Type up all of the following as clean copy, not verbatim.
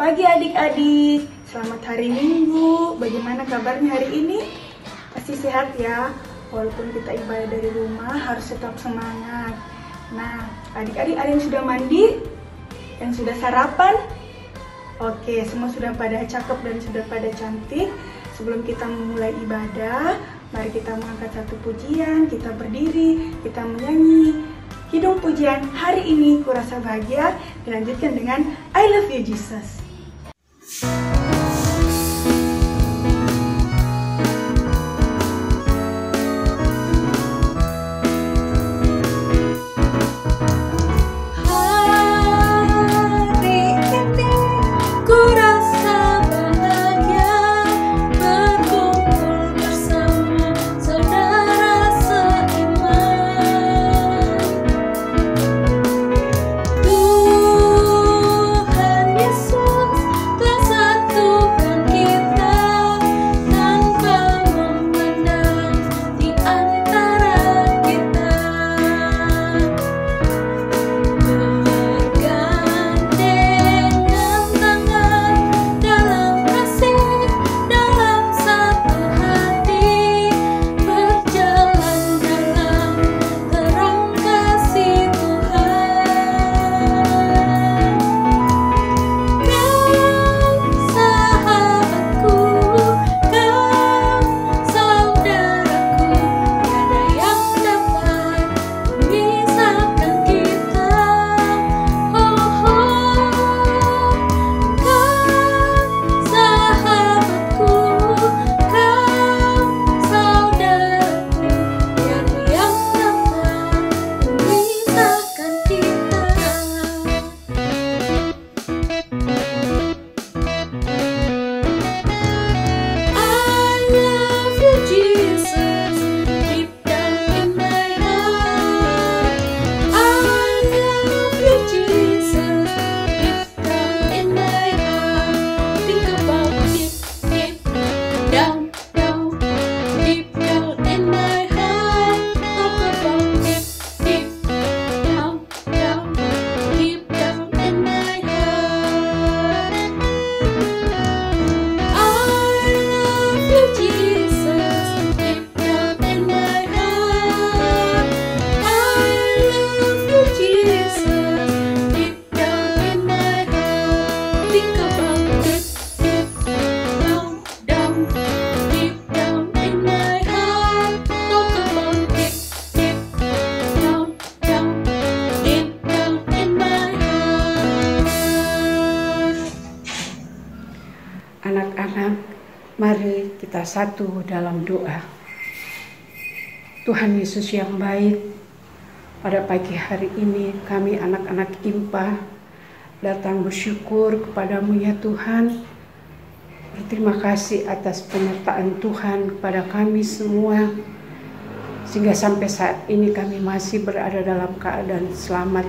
pagi adik-adik, selamat hari Minggu. Bagaimana kabarnya hari ini? Pasti sehat ya, walaupun kita ibadah dari rumah harus tetap semangat. Nah, adik-adik ada yang sudah mandi? Yang sudah sarapan? Oke, semua sudah pada cakep dan sudah pada cantik. Sebelum kita memulai ibadah, mari kita mengangkat satu pujian, kita berdiri, kita menyanyi Kidung pujian hari ini kurasa bahagia, dilanjutkan dengan I love you Jesus. Anak-anak, mari kita satu dalam doa. Tuhan Yesus yang baik, pada pagi hari ini kami anak-anak IMPA datang bersyukur kepadamu ya Tuhan. Berterima kasih atas penyertaan Tuhan kepada kami semua, sehingga sampai saat ini kami masih berada dalam keadaan selamat,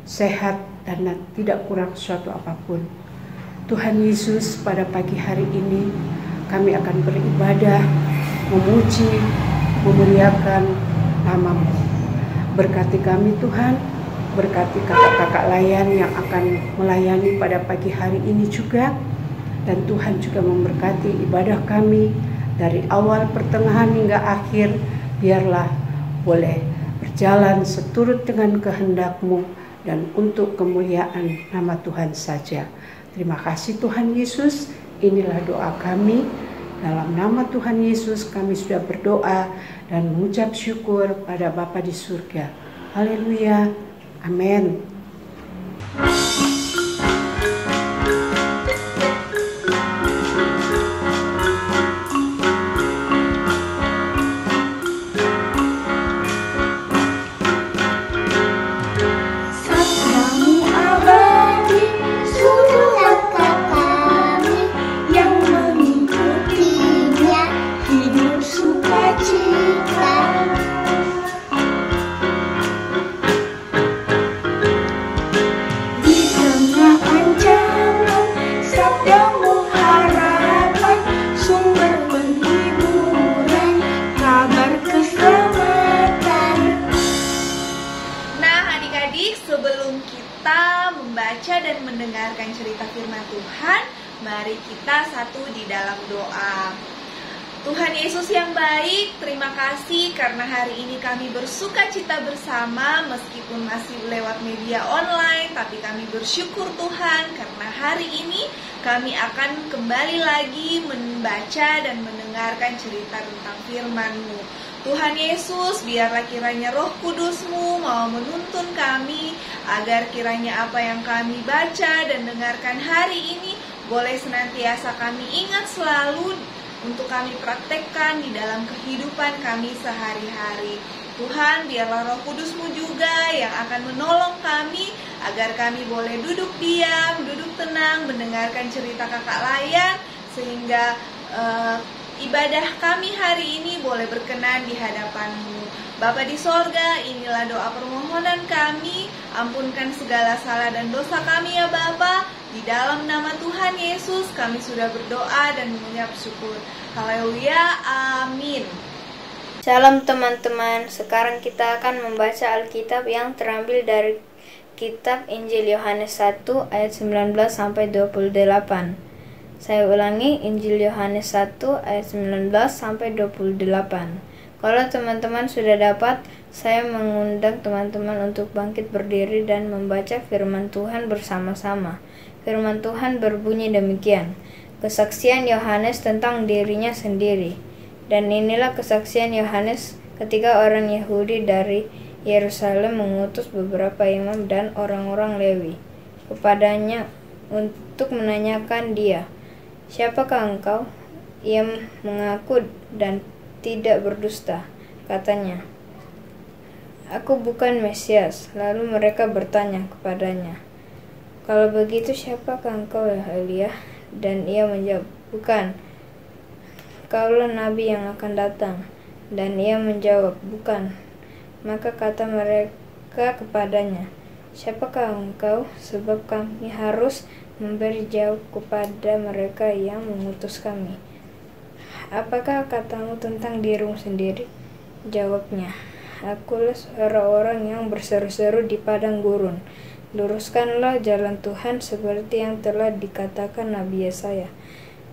sehat, dan tidak kurang suatu apapun. Tuhan Yesus, pada pagi hari ini kami akan beribadah, memuji, memuliakan nama-Mu. Berkati kami Tuhan, berkati kakak-kakak layan yang akan melayani pada pagi hari ini juga. Dan Tuhan juga memberkati ibadah kami dari awal, pertengahan hingga akhir. Biarlah boleh berjalan seturut dengan kehendak-Mu dan untuk kemuliaan nama Tuhan saja. Terima kasih Tuhan Yesus, inilah doa kami. Dalam nama Tuhan Yesus kami sudah berdoa dan mengucap syukur pada Bapa di surga. Haleluya, amin. Di adik-adik, sebelum kita membaca dan mendengarkan cerita firman Tuhan, mari kita satu di dalam doa. Tuhan Yesus yang baik, terima kasih karena hari ini kami bersuka cita bersama meskipun masih lewat media online, tapi kami bersyukur Tuhan karena hari ini kami akan kembali lagi membaca dan mendengarkan cerita tentang firman-Mu. Tuhan Yesus, biarlah kiranya Roh Kudus-Mu mau menuntun kami agar kiranya apa yang kami baca dan dengarkan hari ini boleh senantiasa kami ingat selalu untuk kami praktekkan di dalam kehidupan kami sehari-hari. Tuhan, biarlah Roh Kudus-Mu juga yang akan menolong kami agar kami boleh duduk diam, duduk tenang, mendengarkan cerita Kakak Layan, sehingga ibadah kami hari ini boleh berkenan di hadapan-Mu. Bapa di sorga, inilah doa permohonan kami, ampunkan segala salah dan dosa kami ya Bapa. Di dalam nama Tuhan Yesus kami sudah berdoa dan mengucap syukur. Haleluya, amin. Salam teman-teman, sekarang kita akan membaca Alkitab yang terambil dari kitab Injil Yohanes 1 ayat 19 sampai 28. Saya ulangi, Injil Yohanes 1 ayat 19 sampai 28. Kalau teman-teman sudah dapat, saya mengundang teman-teman untuk bangkit berdiri dan membaca firman Tuhan bersama-sama. Firman Tuhan berbunyi demikian, kesaksian Yohanes tentang dirinya sendiri. Dan inilah kesaksian Yohanes ketika orang Yahudi dari Yerusalem mengutus beberapa imam dan orang-orang Lewi kepadanya untuk menanyakan dia, "Siapakah engkau?" Ia mengaku dan tidak berdusta. Katanya, "Aku bukan Mesias." Lalu mereka bertanya kepadanya, "Kalau begitu siapakah engkau ya Elia?" Dan ia menjawab, "Bukan." "Kaulah nabi yang akan datang." Dan ia menjawab, "Bukan." Maka kata mereka kepadanya, "Siapakah engkau? Sebab kami harus memberi jawab kepada mereka yang mengutus kami. Apakah katamu tentang dirimu sendiri?" Jawabnya, "Akulah orang yang berseru-seru di padang gurun. Luruskanlah jalan Tuhan seperti yang telah dikatakan Nabi Yesaya."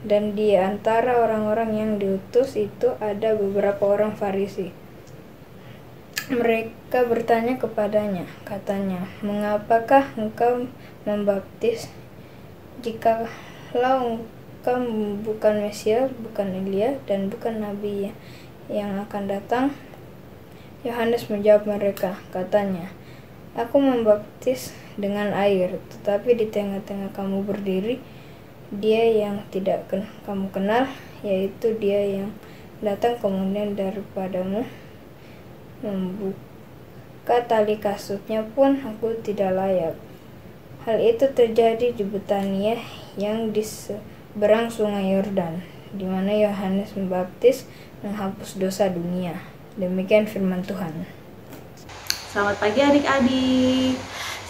Dan di antara orang-orang yang diutus itu ada beberapa orang Farisi. Mereka bertanya kepadanya, katanya, "Mengapakah engkau membaptis? Jikalau engkau bukan Mesias, bukan Elia, dan bukan Nabi yang akan datang." Yohanes menjawab mereka, katanya, "Aku membaptis dengan air, tetapi di tengah-tengah kamu berdiri Dia yang tidak kamu kenal, yaitu Dia yang datang kemudian daripadamu. Membuka tali kasutnya pun aku tidak layak." Hal itu terjadi di Betania yang di seberang sungai Yordan, di mana Yohanes membaptis menghapus dosa dunia. Demikian firman Tuhan. Selamat pagi adik-adik.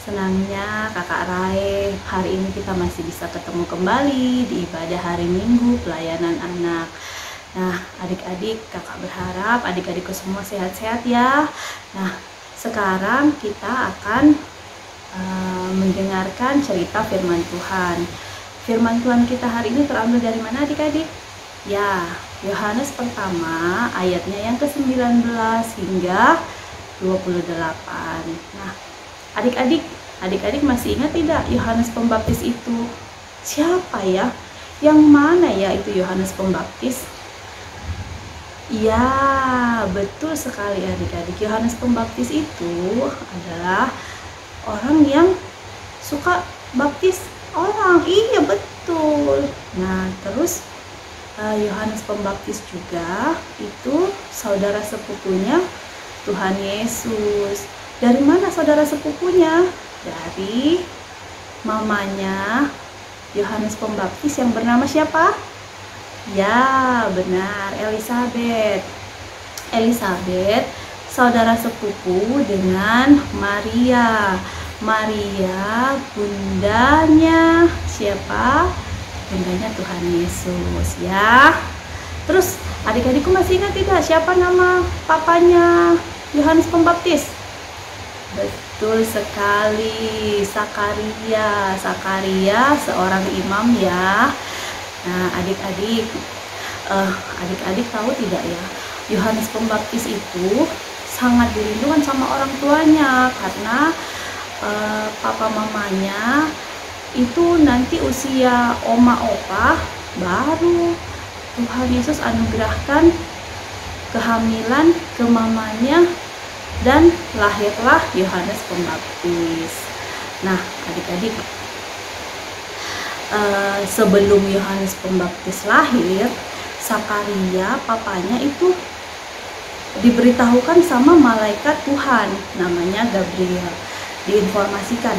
Senangnya Kakak Rae hari ini kita masih bisa ketemu kembali di ibadah hari Minggu pelayanan anak. Nah, adik-adik, Kakak berharap adik-adikku semua sehat-sehat ya. Nah, sekarang kita akan mendengarkan cerita firman Tuhan. Firman Tuhan kita hari ini terambil dari mana adik-adik? Ya, Yohanes pertama ayatnya yang ke-19 hingga 28. Nah, adik-adik masih ingat tidak Yohanes Pembaptis itu? Siapa ya? Yang mana ya itu Yohanes Pembaptis? Ya, betul sekali adik-adik. Yohanes Pembaptis itu adalah orang yang suka baptis orang. Iya, betul. Nah, terus Yohanes Pembaptis juga itu saudara sepupunya Tuhan Yesus. Dari mana saudara sepupunya? Dari mamanya Yohanes Pembaptis yang bernama siapa? Ya, benar, Elisabet. Elisabet saudara sepupu dengan Maria. Maria bundanya siapa? Bundanya Tuhan Yesus ya. Terus adik-adikku masih ingat tidak siapa nama papanya Yohanes Pembaptis? betul sekali. Sakaria seorang imam ya. Nah, adik-adik tahu tidak ya, Yohanes Pembaptis itu sangat dirindukan sama orang tuanya karena papa mamanya itu nanti usia oma opa baru Tuhan Yesus anugerahkan kehamilan ke mamanya dan lahirlah Yohanes Pembaptis. Nah, adik-adik, sebelum Yohanes Pembaptis lahir, Sakaria papanya itu diberitahukan sama malaikat Tuhan namanya Gabriel. Diinformasikan,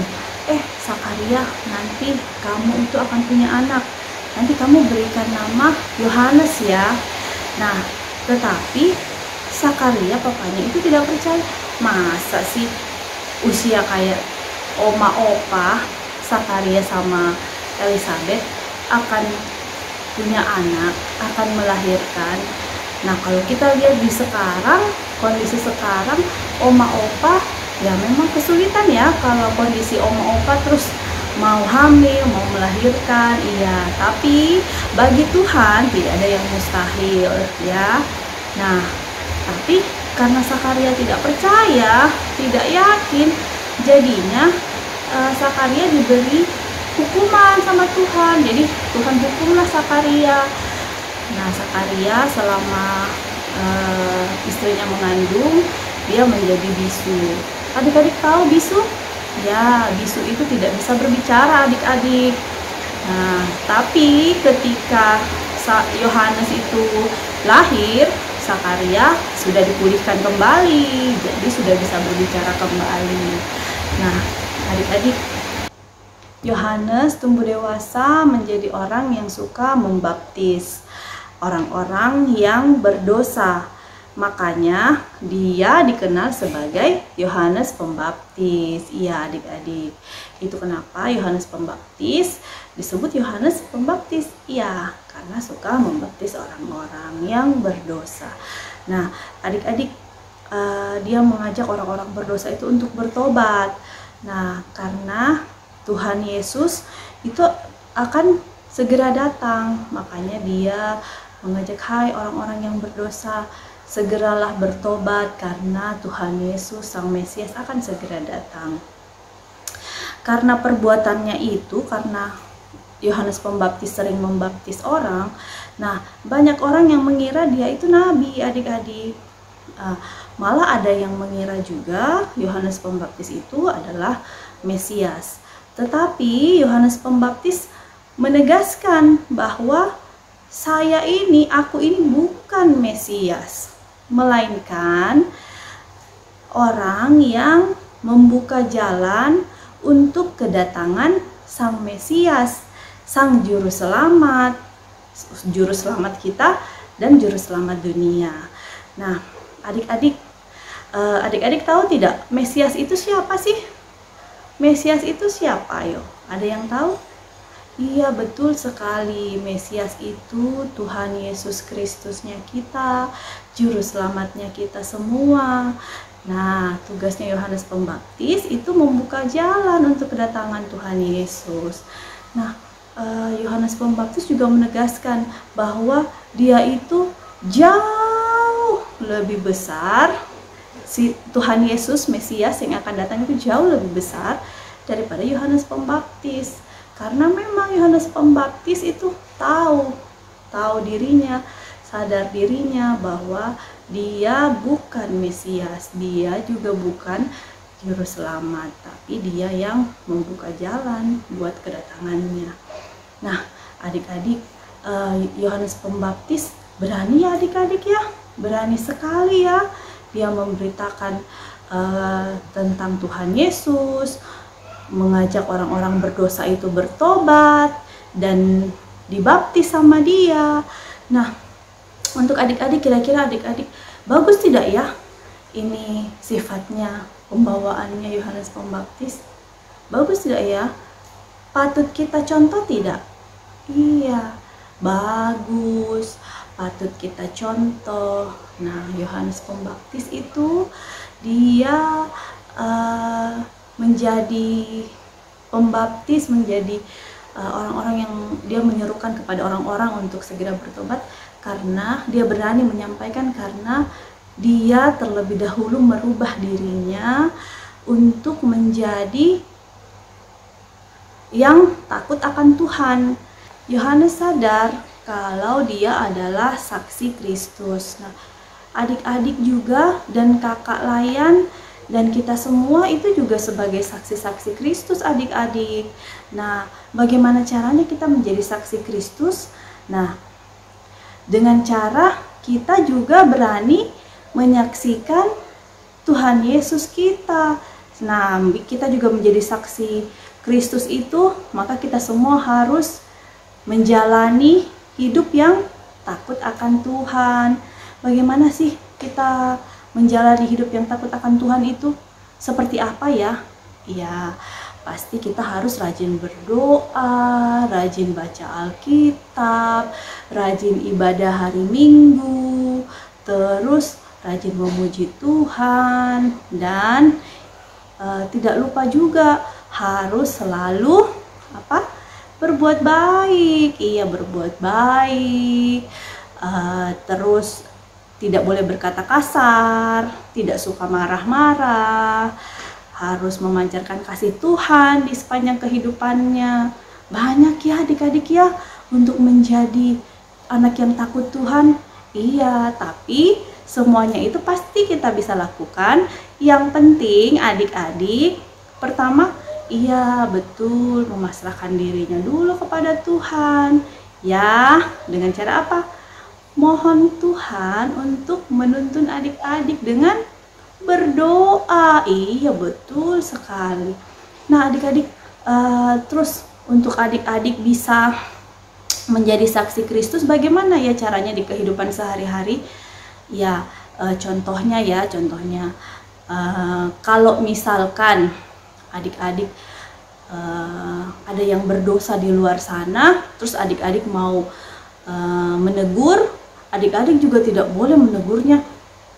Sakaria, nanti kamu itu akan punya anak, nanti kamu berikan nama Yohanes ya. Nah, tetapi Sakaria papanya itu tidak percaya. Masa sih usia kayak oma opa Sakaria sama Elizabeth akan punya anak, akan melahirkan. Nah, kalau kita lihat di sekarang, kondisi sekarang, oma opa ya memang kesulitan ya kalau kondisi oma opa terus mau hamil, mau melahirkan, iya. Tapi bagi Tuhan tidak ada yang mustahil ya. Nah, tapi karena Sakaria tidak percaya, tidak yakin, jadinya Sakaria diberi hukuman sama Tuhan. Jadi Tuhan hukumlah Sakaria. Nah, Sakaria selama istrinya mengandung, dia menjadi bisu. Adik-adik tahu bisu? Ya, bisu itu tidak bisa berbicara, adik-adik. Nah, tapi ketika Yohanes itu lahir, Sakaria sudah dipulihkan kembali, jadi sudah bisa berbicara kembali. Nah, adik-adik, Yohanes tumbuh dewasa menjadi orang yang suka membaptis orang-orang yang berdosa. Makanya dia dikenal sebagai Yohanes Pembaptis. Iya, adik-adik. Itu kenapa Yohanes Pembaptis disebut Yohanes Pembaptis. Iya, karena suka membaptis orang-orang yang berdosa. Nah, adik-adik, dia mengajak orang-orang berdosa itu untuk bertobat. Nah, karena Tuhan Yesus itu akan segera datang, makanya dia mengajak, hai orang-orang yang berdosa, segeralah bertobat karena Tuhan Yesus Sang Mesias akan segera datang. Karena perbuatannya itu, karena Yohanes Pembaptis sering membaptis orang, nah banyak orang yang mengira dia itu nabi, adik-adik. Malah ada yang mengira juga Yohanes Pembaptis itu adalah Mesias. Tetapi Yohanes Pembaptis menegaskan bahwa aku ini bukan Mesias, melainkan orang yang membuka jalan untuk kedatangan Sang Mesias, Sang Juru Selamat kita dan Juru Selamat dunia. Nah, adik-adik tahu tidak Mesias itu siapa sih? Mesias itu siapa? Ayo, ada yang tahu? Iya, betul sekali. Mesias itu Tuhan Yesus Kristusnya kita, Juru Selamatnya kita semua. Nah, tugasnya Yohanes Pembaptis itu membuka jalan untuk kedatangan Tuhan Yesus. Nah, Yohanes Pembaptis juga menegaskan bahwa dia itu jauh lebih besar, si Tuhan Yesus Mesias yang akan datang itu jauh lebih besar daripada Yohanes Pembaptis. Karena memang Yohanes Pembaptis itu tahu dirinya, sadar dirinya bahwa dia bukan Mesias, dia juga bukan Juru Selamat, tapi dia yang membuka jalan buat kedatangannya. Nah, adik-adik, Yohanes Pembaptis berani ya adik-adik ya, berani sekali ya. Dia memberitakan tentang Tuhan Yesus, mengajak orang-orang berdosa itu bertobat dan dibaptis sama dia. Nah, untuk adik-adik, kira-kira adik-adik bagus tidak ya ini sifatnya, pembawaannya Yohanes Pembaptis? Bagus tidak ya? Patut kita contoh tidak? Iya, bagus, patut kita contoh. Nah, Yohanes Pembaptis itu dia menjadi pembaptis, menjadi orang-orang yang dia menyerukan kepada orang-orang untuk segera bertobat, karena dia berani menyampaikan, karena dia terlebih dahulu merubah dirinya untuk menjadi yang takut akan Tuhan. Yohanes sadar kalau dia adalah saksi Kristus. Nah, adik-adik juga dan kakak Layan dan kita semua itu juga sebagai saksi-saksi Kristus, adik-adik. Nah, bagaimana caranya kita menjadi saksi Kristus? Nah, dengan cara kita juga berani menyaksikan Tuhan Yesus kita. Nah, kita juga menjadi saksi Kristus itu, maka kita semua harus menjalani hidup yang takut akan Tuhan. Bagaimana sih kita menjalani hidup yang takut akan Tuhan itu? Seperti apa ya? Ya, pasti kita harus rajin berdoa, rajin baca Alkitab, rajin ibadah hari Minggu, terus rajin memuji Tuhan, dan tidak lupa juga harus selalu berbuat baik. Iya, berbuat baik. Terus tidak boleh berkata kasar, tidak suka marah-marah, harus memancarkan kasih Tuhan di sepanjang kehidupannya. Banyak ya adik-adik ya untuk menjadi anak yang takut Tuhan. Iya, tapi semuanya itu pasti kita bisa lakukan. Yang penting adik-adik, pertama, iya betul, memasrahkan dirinya dulu kepada Tuhan. Ya, dengan cara apa? Mohon Tuhan untuk menuntun adik-adik dengan berdoa. Iya betul sekali. Nah adik-adik, terus untuk adik-adik bisa menjadi saksi Kristus, bagaimana ya caranya di kehidupan sehari-hari? Ya, contohnya kalau misalkan adik-adik ada yang berdosa di luar sana, terus adik-adik mau menegur, adik-adik juga tidak boleh menegurnya,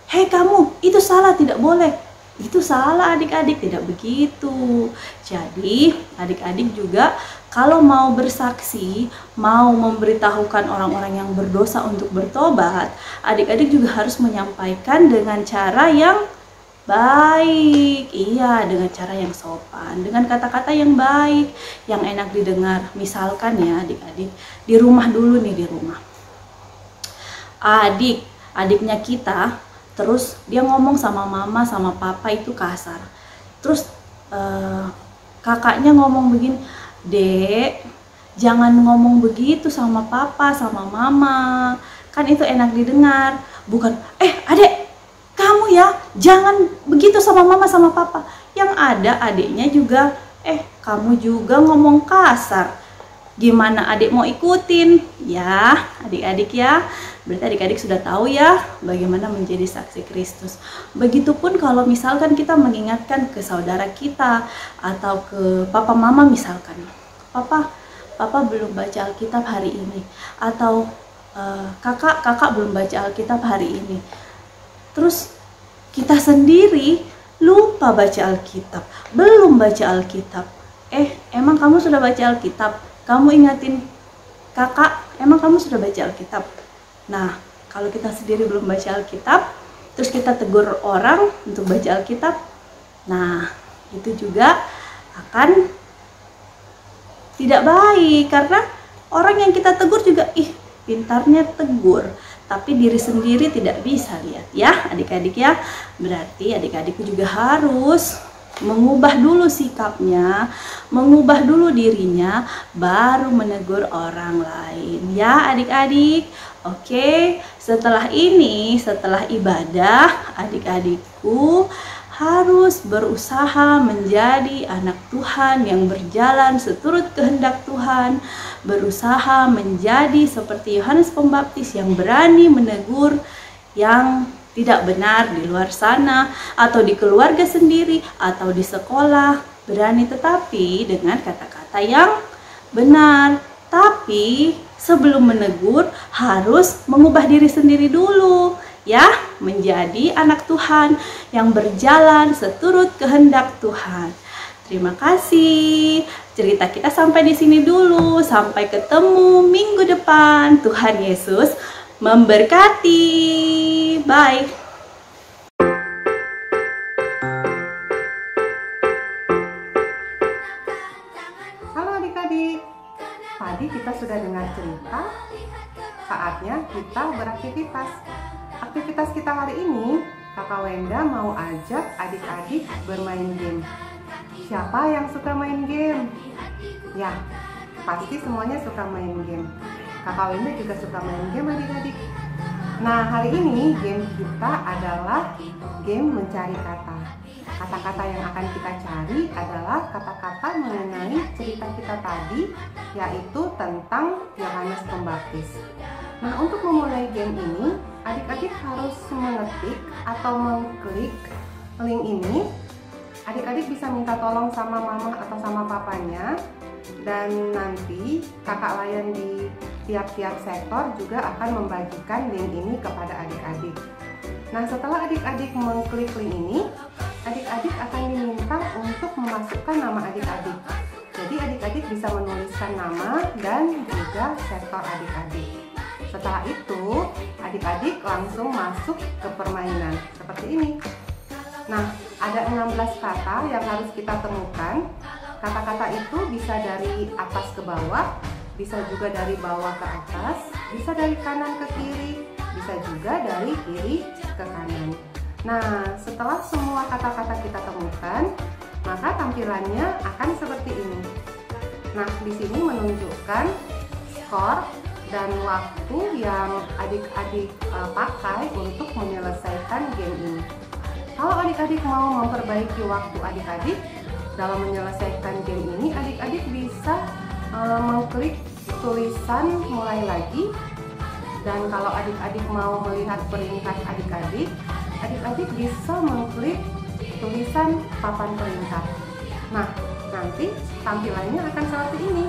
hei kamu, itu salah, tidak boleh. Itu salah adik-adik, tidak begitu. Jadi adik-adik juga kalau mau bersaksi, mau memberitahukan orang-orang yang berdosa untuk bertobat, adik-adik juga harus menyampaikan dengan cara yang baik. Iya, dengan cara yang sopan, dengan kata-kata yang baik, yang enak didengar. Misalkan ya adik-adik, di rumah dulu nih, di rumah. Adiknya kita, terus dia ngomong sama mama sama papa itu kasar. Terus kakaknya ngomong begini, Dek, jangan ngomong begitu sama papa sama mama, kan itu enak didengar. Bukan, adek, kamu ya jangan begitu sama mama sama papa. Yang ada adiknya juga, kamu juga ngomong kasar. Gimana adik mau ikutin? Ya adik-adik ya, berarti adik-adik sudah tahu ya bagaimana menjadi saksi Kristus. Begitupun kalau misalkan kita mengingatkan ke saudara kita atau ke papa mama, misalkan papa belum baca Alkitab hari ini, atau kakak belum baca Alkitab hari ini. Terus kita sendiri lupa baca Alkitab, belum baca Alkitab. Emang kamu sudah baca Alkitab? Kamu ingatin kakak, emang kamu sudah baca Alkitab? Nah, kalau kita sendiri belum baca Alkitab, terus kita tegur orang untuk baca Alkitab, nah itu juga akan tidak baik, karena orang yang kita tegur juga, pintarnya tegur, tapi diri sendiri tidak bisa lihat ya adik-adik ya. Berarti adik-adik juga harus mengubah dulu sikapnya, mengubah dulu dirinya, baru menegur orang lain ya adik-adik. Oke, setelah ini, setelah ibadah, adik-adikku harus berusaha menjadi anak Tuhan yang berjalan seturut kehendak Tuhan, berusaha menjadi seperti Yohanes Pembaptis yang berani menegur yang tidak benar di luar sana, atau di keluarga sendiri, atau di sekolah, berani tetapi dengan kata-kata yang benar. Tapi sebelum menegur harus mengubah diri sendiri dulu ya, menjadi anak Tuhan yang berjalan seturut kehendak Tuhan. Terima kasih. Cerita kita sampai di sini dulu. Sampai ketemu minggu depan. Tuhan Yesus memberkati. Bye. Halo adik-adik. Tadi kita sudah dengar cerita. Saatnya kita beraktivitas. Aktivitas kita hari ini, Kakak Wenda mau ajak adik-adik bermain game. Siapa yang suka main game? Ya, pasti semuanya suka main game. Kakak Wenda juga suka main game adik-adik. Nah, hari ini game kita adalah game mencari kata. Kata-kata yang akan kita cari adalah kata-kata mengenai cerita kita tadi, yaitu tentang Yohanes Pembaptis. Nah, untuk memulai game ini, adik-adik harus mengetik atau mengklik link ini. Adik-adik bisa minta tolong sama mama atau sama papanya, dan nanti kakak layan di tiap-tiap sektor juga akan membagikan link ini kepada adik-adik. Nah, setelah adik-adik mengklik link ini, adik-adik akan diminta untuk memasukkan nama adik-adik. Jadi adik-adik bisa menuliskan nama dan juga sektor adik-adik. Setelah itu, adik-adik langsung masuk ke permainan seperti ini. Nah, ada 16 kata yang harus kita temukan. Kata-kata itu bisa dari atas ke bawah, bisa juga dari bawah ke atas, bisa dari kanan ke kiri, bisa juga dari kiri ke kanan. Nah, setelah semua kata-kata kita temukan, maka tampilannya akan seperti ini. Nah, di sini menunjukkan skor dan waktu yang adik-adik pakai untuk menyelesaikan game ini. Kalau adik-adik mau memperbaiki waktu adik-adik dalam menyelesaikan game ini, adik-adik bisa mengklik tulisan mulai lagi. Dan kalau adik-adik mau melihat peringkat adik-adik, adik-adik bisa mengklik tulisan papan peringkat. Nah, nanti tampilannya akan seperti ini.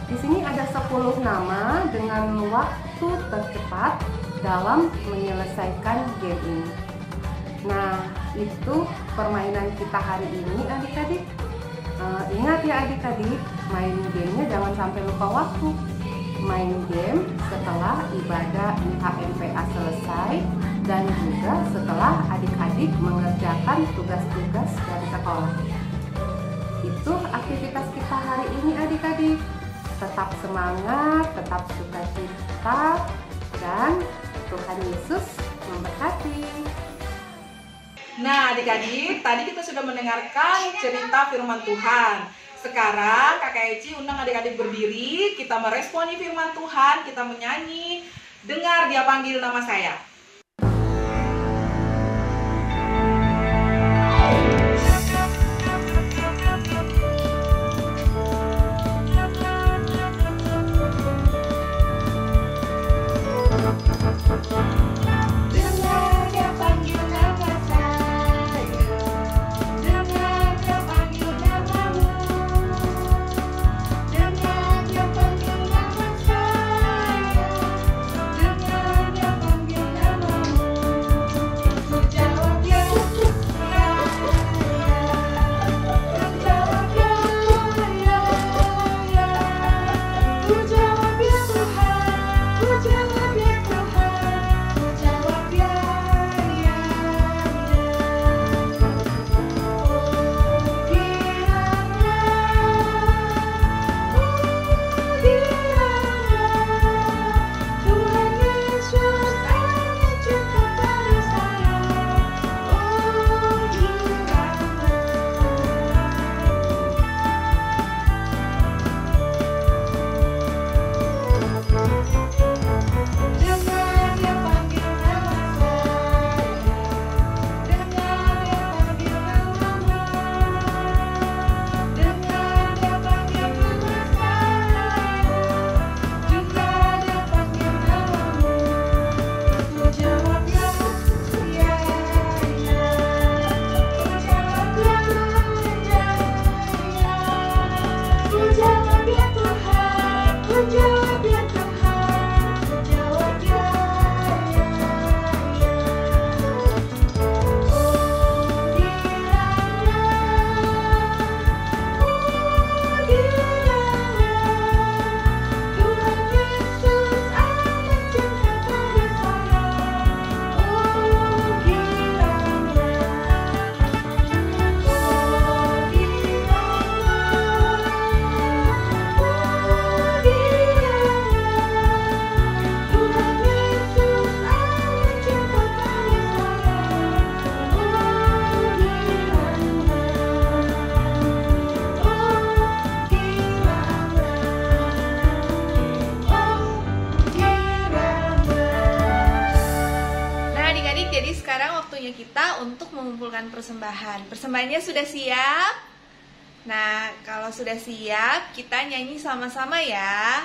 Di sini ada 10 nama dengan waktu tercepat dalam menyelesaikan game ini. Nah, itu permainan kita hari ini adik-adik. Ingat ya adik-adik, main gamenya jangan sampai lupa waktu. Main game setelah ibadah IHMPA selesai dan juga setelah adik-adik mengerjakan tugas-tugas dari sekolah. Itu aktivitas kita hari ini adik-adik. Tetap semangat, tetap sukacita, dan Tuhan Yesus memberkati. Nah adik-adik, tadi kita sudah mendengarkan cerita firman Tuhan. Sekarang Kakak Eci undang adik-adik berdiri, kita meresponi firman Tuhan, kita menyanyi, dengar dia panggil nama saya. Dengar dia panggil nama saya. untuk mengumpulkan persembahan. Persembahannya sudah siap? Nah, kalau sudah siap, kita nyanyi sama-sama ya.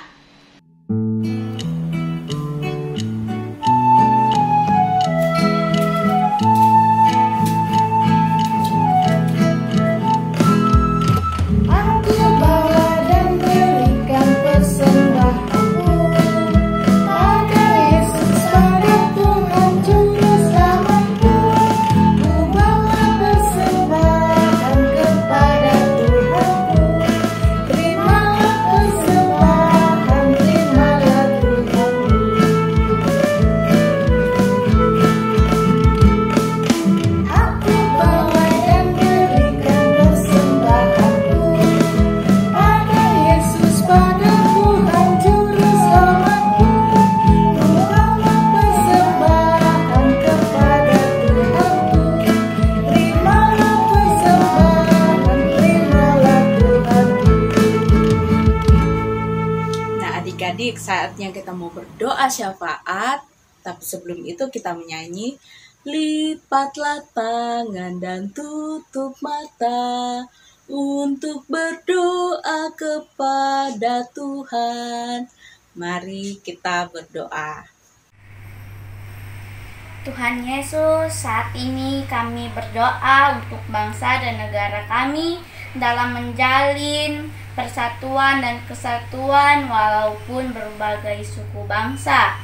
Adik-adik, saatnya kita mau berdoa syafaat, tapi sebelum itu kita menyanyi lipatlah tangan dan tutup mata untuk berdoa kepada Tuhan. Mari kita berdoa. Tuhan Yesus, saat ini kami berdoa untuk bangsa dan negara kami dalam menjalin persatuan dan kesatuan walaupun berbagai suku bangsa.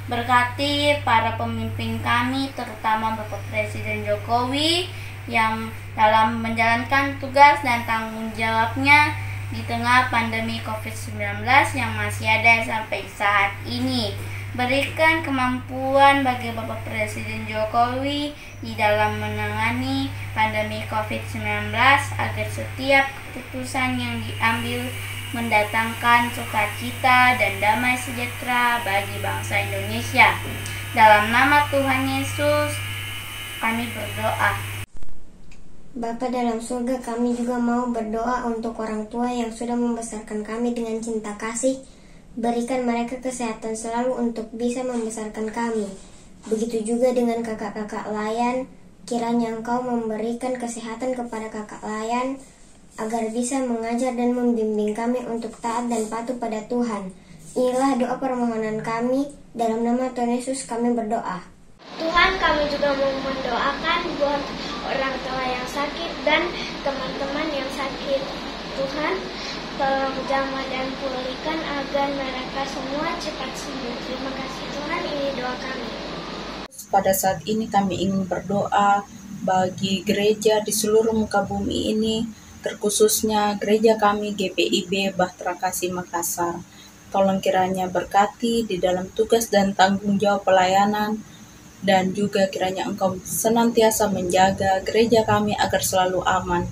Berkati para pemimpin kami, terutama Bapak Presiden Jokowi yang dalam menjalankan tugas dan tanggung jawabnya di tengah pandemi COVID-19 yang masih ada sampai saat ini. Berikan kemampuan bagi Bapak Presiden Jokowi di dalam menangani pandemi COVID-19 agar setiap keputusan yang diambil mendatangkan sukacita dan damai sejahtera bagi bangsa Indonesia. Dalam nama Tuhan Yesus, kami berdoa. Bapa dalam surga, kami juga mau berdoa untuk orang tua yang sudah membesarkan kami dengan cinta kasih. Berikan mereka kesehatan selalu untuk bisa membesarkan kami. Begitu juga dengan kakak-kakak layan, kiranya Engkau memberikan kesehatan kepada kakak layan, agar bisa mengajar dan membimbing kami untuk taat dan patuh pada Tuhan. Inilah doa permohonan kami, dalam nama Tuhan Yesus kami berdoa. Tuhan, kami juga mau mendoakan buat orang tua yang sakit dan teman-teman yang sakit. Tuhan, tolong jamah dan pulihkan agar mereka semua cepat sembuh. Terima kasih Tuhan, ini doa kami. Pada saat ini kami ingin berdoa bagi gereja di seluruh muka bumi ini, terkhususnya gereja kami GPIB Bahtera Kasih Makassar. Tolong kiranya berkati di dalam tugas dan tanggung jawab pelayanan, dan juga kiranya Engkau senantiasa menjaga gereja kami agar selalu aman.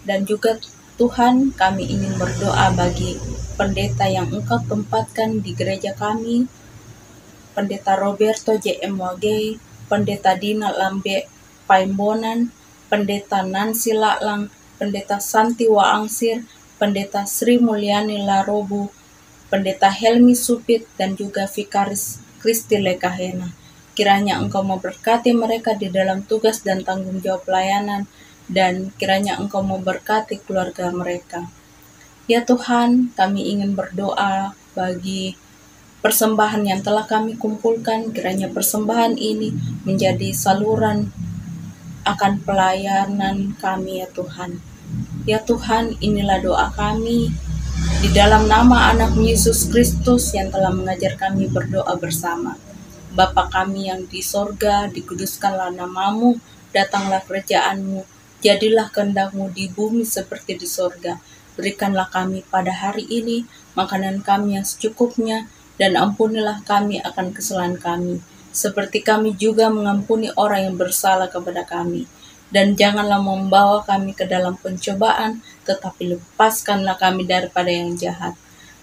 Dan juga Tuhan, kami ingin berdoa bagi pendeta yang Engkau tempatkan di gereja kami, Pendeta Roberto J.M. Wagei, Pendeta Dina Lambe Paimbonan, Pendeta Nancy Laklang, Pendeta Santi Waangsir, Pendeta Sri Mulyani Larobu, Pendeta Helmi Supit, dan juga Vikaris Kristi Lekahena. Kiranya Engkau memberkati mereka di dalam tugas dan tanggung jawab pelayanan, dan kiranya Engkau memberkati keluarga mereka. Ya Tuhan, kami ingin berdoa bagi persembahan yang telah kami kumpulkan. Kiranya persembahan ini menjadi saluran akan pelayanan kami ya Tuhan. Ya Tuhan, inilah doa kami di dalam nama anak Yesus Kristus yang telah mengajar kami berdoa bersama. Bapa kami yang di sorga, dikuduskanlah namamu, datanglah kerajaan-Mu, jadilah kehendak-Mu di bumi seperti di sorga. Berikanlah kami pada hari ini makanan kami yang secukupnya, dan ampunilah kami akan kesalahan kami, seperti kami juga mengampuni orang yang bersalah kepada kami. Dan janganlah membawa kami ke dalam pencobaan, tetapi lepaskanlah kami daripada yang jahat.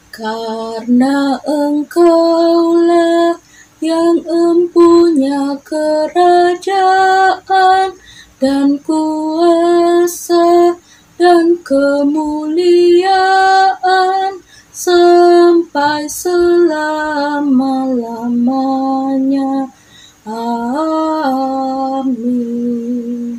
Karena Engkaulah yang empunya kerajaan dan kuasa dan kemuliaan sampai selama-lamanya. Amin.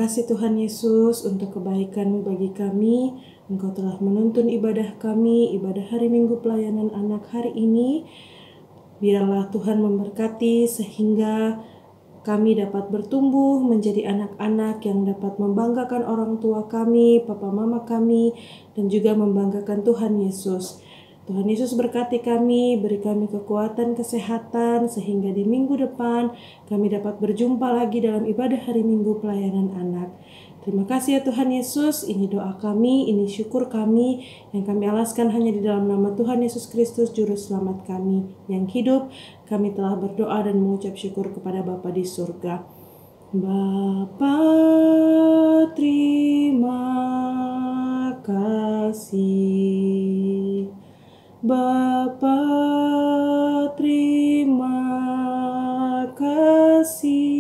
kasih Tuhan Yesus untuk kebaikan-Mu bagi kami. Engkau telah menuntun ibadah kami, ibadah hari Minggu pelayanan anak hari ini. Biarlah Tuhan memberkati sehingga kami dapat bertumbuh menjadi anak-anak yang dapat membanggakan orang tua kami, papa mama kami, dan juga membanggakan Tuhan Yesus. Tuhan Yesus berkati kami, beri kami kekuatan, kesehatan, sehingga di minggu depan kami dapat berjumpa lagi dalam ibadah hari Minggu pelayanan anak. Terima kasih ya Tuhan Yesus, ini doa kami, ini syukur kami yang kami alaskan hanya di dalam nama Tuhan Yesus Kristus, Juru Selamat kami yang hidup. Kami telah berdoa dan mengucap syukur kepada Bapa di surga. Bapa, terima kasih. Bapa, terima kasih.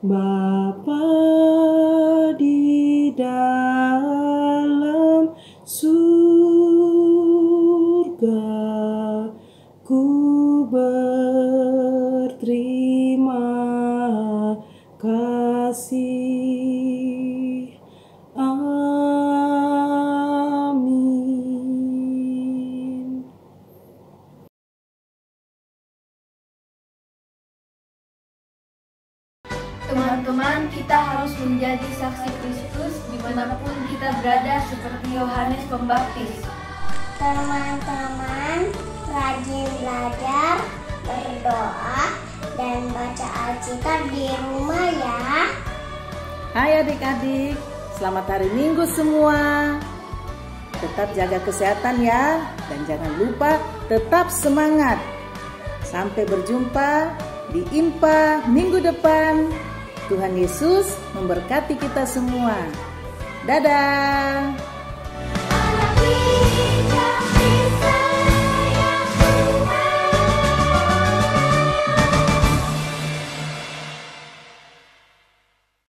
Bapa di dalam surga, ku berterima kasih. Amin. Teman-teman, kita harus menjadi saksi Kristus dimanapun kita berada seperti Yohanes Pembaptis. Teman-teman, rajin belajar, berdoa, dan baca Alkitab di rumah ya. Hai adik-adik, selamat hari Minggu semua. Tetap jaga kesehatan ya, dan jangan lupa tetap semangat. Sampai berjumpa di IMPA minggu depan. Tuhan Yesus memberkati kita semua. Dadah.